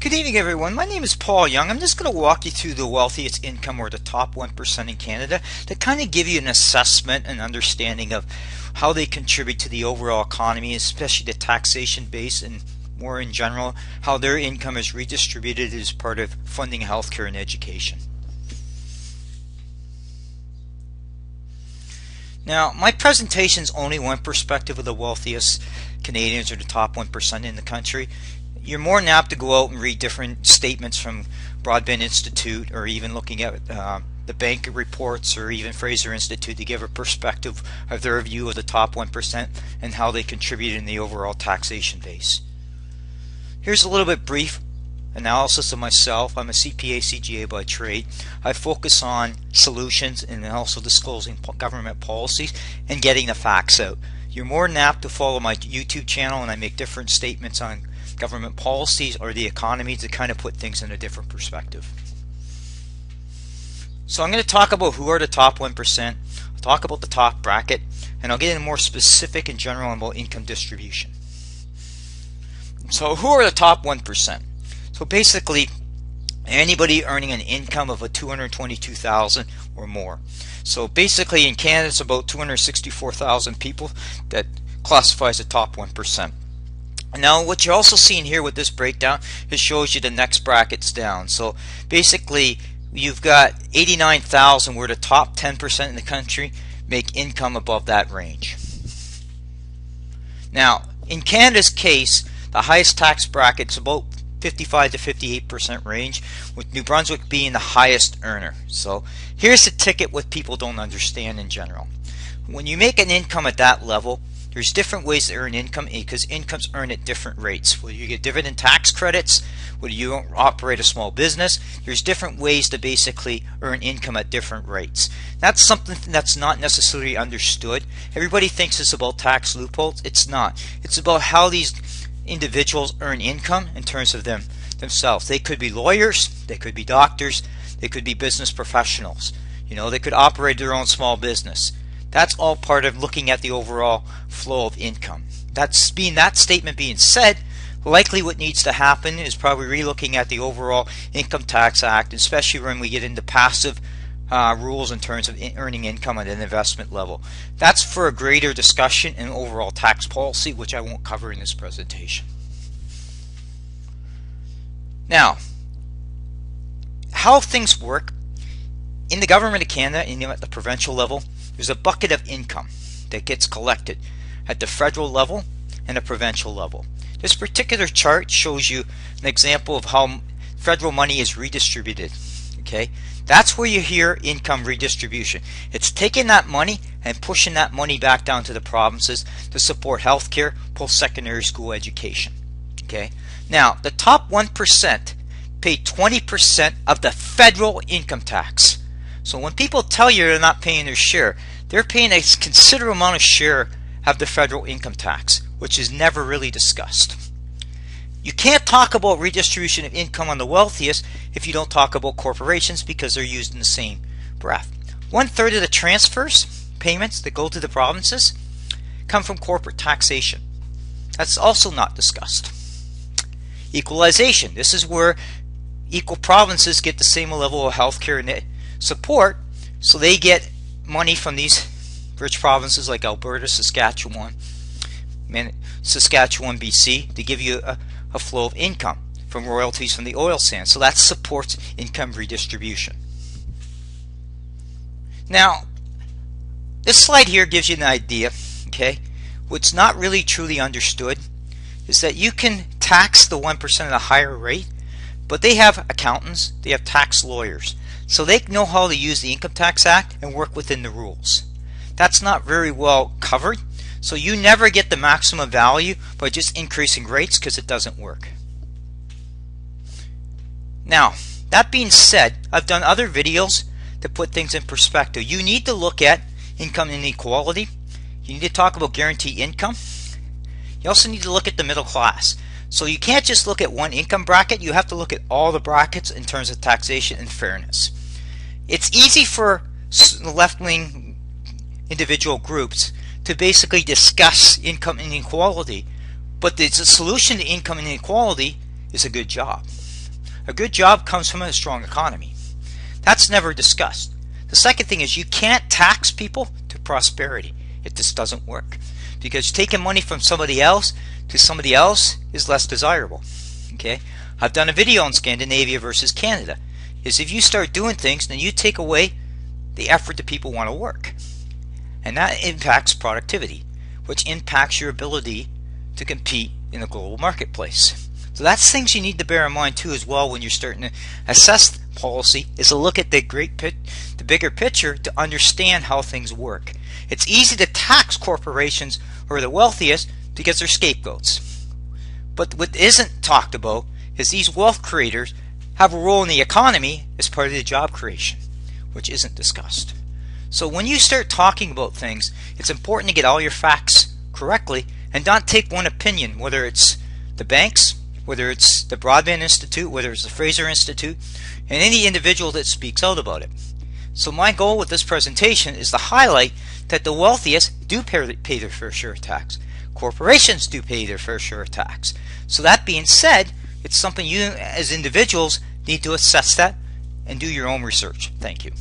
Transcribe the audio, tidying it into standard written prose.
Good evening, everyone. My name is Paul Young. I'm just going to walk you through the wealthiest income, or the top 1% in Canada, to kind of give you an assessment and understanding of how they contribute to the overall economy, especially the taxation base, and more in general, how their income is redistributed as part of funding healthcare and education. Now, my presentation is only one perspective of the wealthiest Canadians, or the top 1% in the country. You're more than apt to go out and read different statements from Broadbent Institute, or even looking at the bank reports, or even Fraser Institute, to give a perspective of their view of the top 1% and how they contribute in the overall taxation base. Here's a little bit brief analysis of myself. I'm a CPA, CGA by trade. I focus on solutions and also disclosing government policies and getting the facts out. You're more than apt to follow my YouTube channel, and I make different statements on government policies or the economy to kind of put things in a different perspective. So I'm going to talk about who are the top 1%, I'll talk about the top bracket, and I'll get into more specific and general about income distribution. So who are the top 1%? So basically, anybody earning an income of a $222,000 or more. So basically in Canada, it's about 264,000 people that classifies the top 1%. Now what you're also seeing here with this breakdown, it shows you the next brackets down. So basically you've got 89,000 where the top 10% in the country make income above that range. Now in Canada's case, the highest tax bracket is about 55 to 58% range, with New Brunswick being the highest earner. So here's the ticket what people don't understand in general. When you make an income at that level, there's different ways to earn income, because income's earned at different rates. Whether you get dividend tax credits, whether you operate a small business, there's different ways to basically earn income at different rates. That's something that's not necessarily understood. Everybody thinks it's about tax loopholes. It's not. It's about how these individuals earn income in terms of themselves. They could be lawyers, they could be doctors, they could be business professionals. They could operate their own small business. That's all part of looking at the overall flow of income. That statement being said, likely what needs to happen is probably relooking at the overall Income Tax Act, especially when we get into passive rules in terms of earning income at an investment level. That's for a greater discussion in overall tax policy, which I won't cover in this presentation. Now, how things work in the government of Canada, and at the provincial level, there's a bucket of income that gets collected at the federal level and the provincial level. This particular chart shows you an example of how federal money is redistributed. Okay, that's where you hear income redistribution. It's taking that money and pushing that money back down to the provinces to support healthcare, post-secondary school education. Okay, now the top 1% pay 20% of the federal income tax. So when people tell you they're not paying their share, they're paying a considerable amount of share of the federal income tax, which is never really discussed. You can't talk about redistribution of income on the wealthiest if you don't talk about corporations, because they're used in the same breath. 1/3 of the transfers, payments that go to the provinces, come from corporate taxation. That's also not discussed. Equalization. This is where equal provinces get the same level of healthcare and support, so they get money from these rich provinces like Alberta, Saskatchewan, BC, to give you a flow of income from royalties from the oil sands. So that supports income redistribution. Now, this slide here gives you an idea. Okay, what's not really truly understood is that you can tax the 1% at a higher rate, but they have accountants, they have tax lawyers, so they know how to use the Income Tax Act and work within the rules. That's not very well covered, so you never get the maximum value by just increasing rates, because it doesn't work. Now, that being said, I've done other videos to put things in perspective. You need to look at income inequality. You need to talk about guaranteed income. You also need to look at the middle class. So you can't just look at one income bracket. You have to look at all the brackets in terms of taxation and fairness. It's easy for left-wing individual groups to basically discuss income inequality, but the solution to income inequality is a good job. A good job comes from a strong economy. That's never discussed. The second thing is you can't tax people to prosperity. It just doesn't work. Because taking money from somebody else to somebody else is less desirable. Okay? I've done a video on Scandinavia versus Canada. Is if you start doing things, then you take away the effort that people want to work. And that impacts productivity, which impacts your ability to compete in the global marketplace. So that's things you need to bear in mind too as well when you're starting to assess policy, is to look at the bigger picture to understand how things work. It's easy to tax corporations or the wealthiest because they're scapegoats. But what isn't talked about is these wealth creators have a role in the economy as part of the job creation, which isn't discussed. So when you start talking about things, it's important to get all your facts correctly and not take one opinion, whether it's the banks, whether it's the Broadband Institute, whether it's the Fraser Institute, and any individual that speaks out about it. So my goal with this presentation is to highlight that the wealthiest do pay their fair share of tax. Corporations do pay their fair share of tax. So that being said, it's something you as individuals need to assess that and do your own research. Thank you.